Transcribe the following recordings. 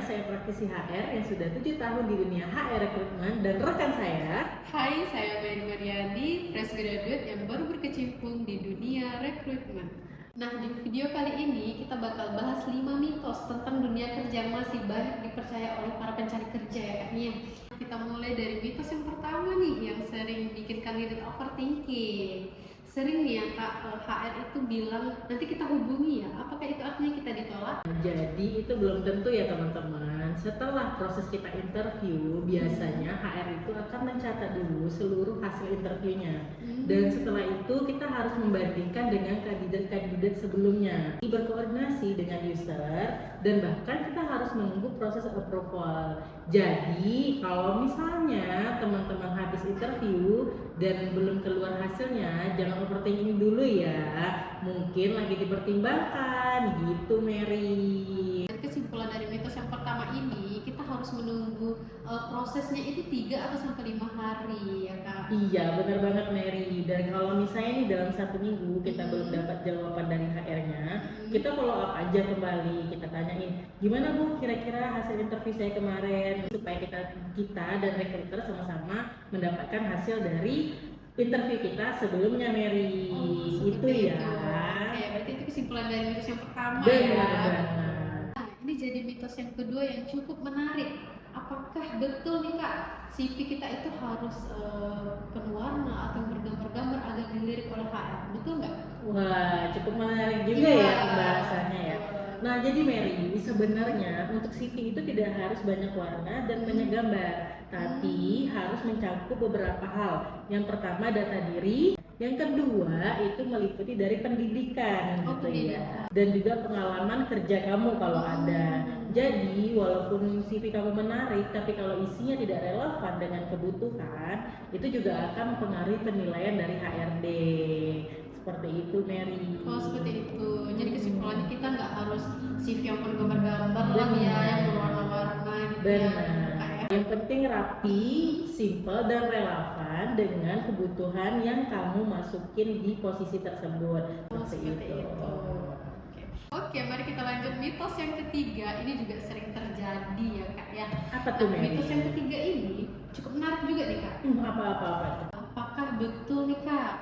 saya praktisi HR yang sudah 7 tahun di dunia HR rekrutmen dan rekan saya. Hai, saya Mary Mariani, fresh graduate yang baru berkecimpung di dunia rekrutmen. Nah, di video kali ini kita bakal bahas 5 mitos tentang dunia kerja yang masih banyak dipercaya oleh para pencari kerja ya Kak Nia. Kita mulai dari mitos yang pertama nih, yang sering bikin kandidat overthinking. Sering nih ya Kak, HR itu bilang nanti kita hubungi ya, apakah itu artinya kita ditolak? Jadi itu belum tentu ya teman-teman. Setelah proses kita interview, biasanya HR itu akan mencatat dulu seluruh hasil interviewnya. Dan setelah itu kita harus membandingkan dengan kandidat-kandidat sebelumnya, berkoordinasi dengan user, dan bahkan kita harus menunggu proses approval. Jadi kalau misalnya teman-teman habis interview dan belum keluar hasilnya, jangan overthinking dulu ya, mungkin lagi dipertimbangkan gitu Mary. Dari kesimpulan dari mitos yang pertama ini, kita harus menunggu prosesnya itu 3 atau sampai 5 hari ya Kak. Iya benar banget Mary. Dan kalau misalnya nih dalam 1 minggu kita belum dapat jawaban dari HR-nya, kita follow up aja kembali, kita tanyain gimana Bu kira-kira hasil interview saya kemarin, supaya kita dan recruiter sama-sama mendapatkan hasil dari interview kita sebelumnya Mary. Itu ya. Oke, berarti itu kesimpulan dari mitos yang pertama Benar ya. banget. Nah, ini jadi mitos yang kedua yang cukup menarik. Apakah betul nih Kak, CV kita itu harus penuh warna atau bergambar-gambar agar dilirik oleh HR? Betul nggak? Wah, cukup menarik juga ya pembahasannya ya. Nah, jadi Mary, sebenarnya untuk CV itu tidak harus banyak warna dan banyak gambar, tapi harus mencakup beberapa hal. Yang pertama data diri, yang kedua itu meliputi dari pendidikan gitu ya, dan juga pengalaman kerja kamu kalau ada. Jadi walaupun CV kamu menarik, tapi kalau isinya tidak relevan dengan kebutuhan, itu juga akan mempengaruhi penilaian dari HRD. Seperti itu Mary. Oh seperti itu. Jadi kesimpulannya kita nggak harus CV yang penuh gambar-gambar lah ya, yang berwarna-warna gitu ya. Yang penting rapi, simple dan relevan dengan kebutuhan yang kamu masukin di posisi tersebut. Seperti itu. Oke, mari kita lanjut mitos yang ketiga. Ini juga sering terjadi ya Kak ya. Apa tuh Mary? Mitos yang ketiga ini cukup menarik juga nih Kak. Apa? Apakah betul nih Kak,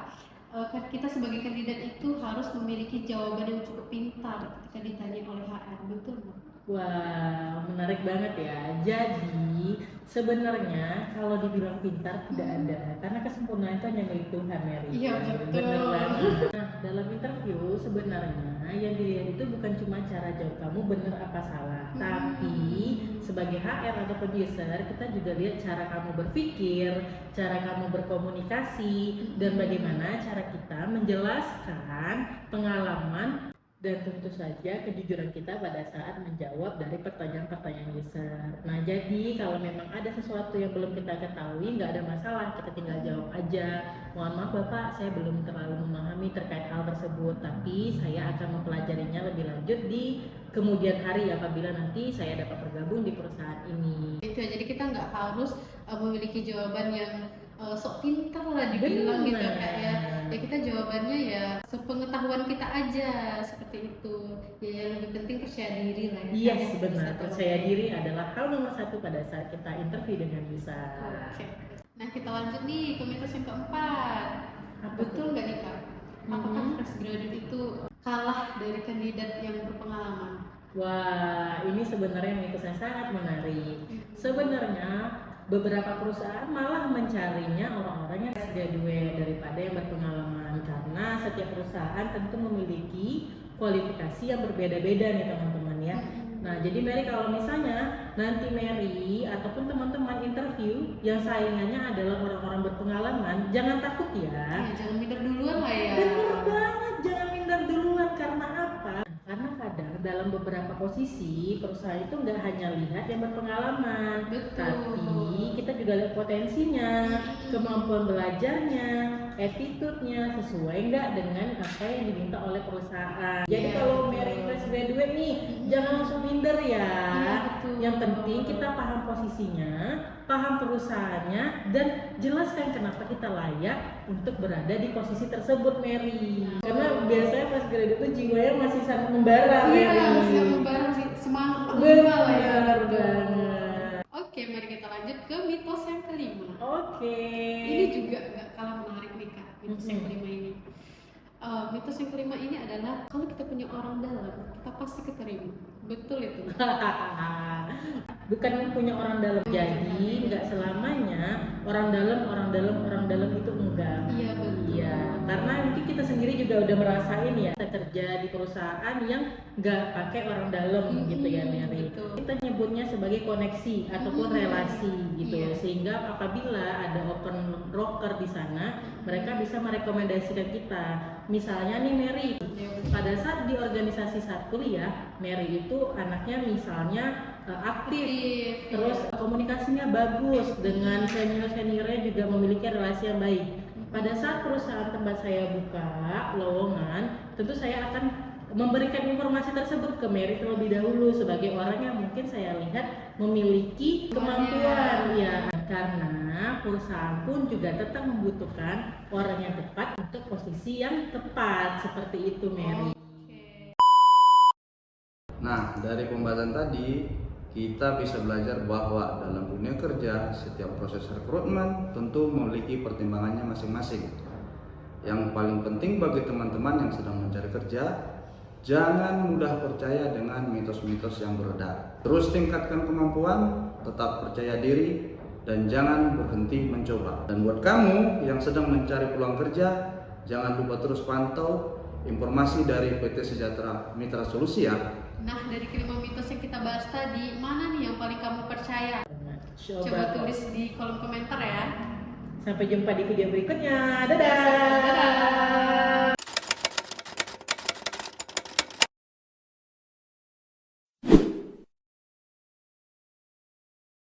kita sebagai kandidat itu harus memiliki jawaban yang cukup pintar ketika ditanya oleh HR, betul nggak? Wah, menarik banget ya. Jadi sebenarnya kalau dibilang pintar tidak ada, karena kesempurnaan itu hanya milik Tuhan Mary. Iya betul. Benar banget. Nah, dalam interview sebenarnya yang dilihat itu bukan cuma cara jawab kamu benar apa salah, tapi sebagai HR atau user kita juga lihat cara kamu berpikir, cara kamu berkomunikasi, dan bagaimana cara kita menjelaskan pengalaman dan tentu saja kejujuran kita pada saat menjawab dari pertanyaan-pertanyaan user. Nah, jadi kalau memang ada sesuatu yang belum kita ketahui, nggak ada masalah, kita tinggal jawab aja. Mohon maaf Bapak, saya belum terlalu memahami terkait hal tersebut, tapi saya akan mempelajarinya lebih lanjut di kemudian hari apabila nanti saya dapat bergabung di perusahaan ini. Itu jadi kita nggak harus memiliki jawaban yang sok pintar lah dibilang gitu kayak ya kita jawabannya ya sepengetahuan kita aja seperti itu ya, yang lebih penting percaya diri lah ya. Yes, benar, percaya diri adalah hal nomor 1 pada saat kita interview dengan user. Oke. Nah kita lanjut nih ke mitos yang keempat. Betul nggak nih Kak, apakah fresh graduate itu kalah dari kandidat yang berpengalaman? Wah, ini sebenarnya mitos yang sangat menarik. Sebenarnya beberapa perusahaan malah mencarinya orang-orang yang fresh graduate daripada yang berpengalaman, karena setiap perusahaan tentu memiliki kualifikasi yang berbeda-beda nih teman-teman ya. Nah, jadi Mary kalau misalnya nanti Mary ataupun teman-teman interview yang saingannya adalah orang-orang berpengalaman, jangan takut ya. Jangan minder duluan lah ya. Benar banget, jangan minder duluan. Karena apa? Karena kadang dalam beberapa posisi perusahaan itu nggak hanya lihat yang berpengalaman, tapi kita juga lihat potensinya, kemampuan belajarnya, attitude-nya sesuai nggak dengan apa yang diminta oleh perusahaan. Jadi kalau Mary fresh graduate nih, jangan langsung minder ya. Yang penting kita paham posisinya, paham perusahaannya, dan jelaskan kenapa kita layak untuk berada di posisi tersebut Mary. Karena biasanya fresh graduate itu jiwanya masih sangat membara. Iya, masih membara, masih semangat lah ya. Benar banget. Oke, mari kita lanjut ke mitos yang kelima. Oke. Ini juga nggak kalah menarik nih Kak, mitos yang kelima ini. Mitos yang kelima ini adalah kalau kita punya orang dalam, kita pasti keterima. Betul itu? Bukan punya orang dalam, jadi nggak selamanya orang dalam itu enggak. Iya betul. Iya, karena mungkin kita sendiri juga udah merasain ya, kita kerja di perusahaan yang nggak pakai orang dalam gitu ya Mary. Betul. Kita nyebutnya sebagai koneksi ataupun relasi gitu, Iya. sehingga apabila ada open broker di sana, mereka bisa merekomendasikan kita. Misalnya nih Mary, pada saat di organisasi saat kuliah, Mary itu anaknya misalnya aktif, terus komunikasinya bagus dengan senior-seniornya, juga memiliki relasi yang baik. Pada saat perusahaan tempat saya buka lowongan, tentu saya akan memberikan informasi tersebut ke Mary terlebih dahulu sebagai orang yang mungkin saya lihat memiliki kemampuan ya, karena perusahaan pun juga tetap membutuhkan orang yang tepat untuk posisi yang tepat, seperti itu Mary. Nah, dari pembahasan tadi kita bisa belajar bahwa dalam dunia kerja setiap proses rekrutmen tentu memiliki pertimbangannya masing-masing. Yang paling penting bagi teman-teman yang sedang mencari kerja, jangan mudah percaya dengan mitos-mitos yang beredar. Terus tingkatkan kemampuan, tetap percaya diri, dan jangan berhenti mencoba. Dan buat kamu yang sedang mencari peluang kerja, jangan lupa terus pantau informasi dari PT Sejahtera Mitra Solusi ya. Nah, dari kelima mitos yang kita bahas tadi, mana nih yang paling kamu percaya? Coba tulis di kolom komentar ya. Sampai jumpa di video berikutnya. Dadah. Dadah.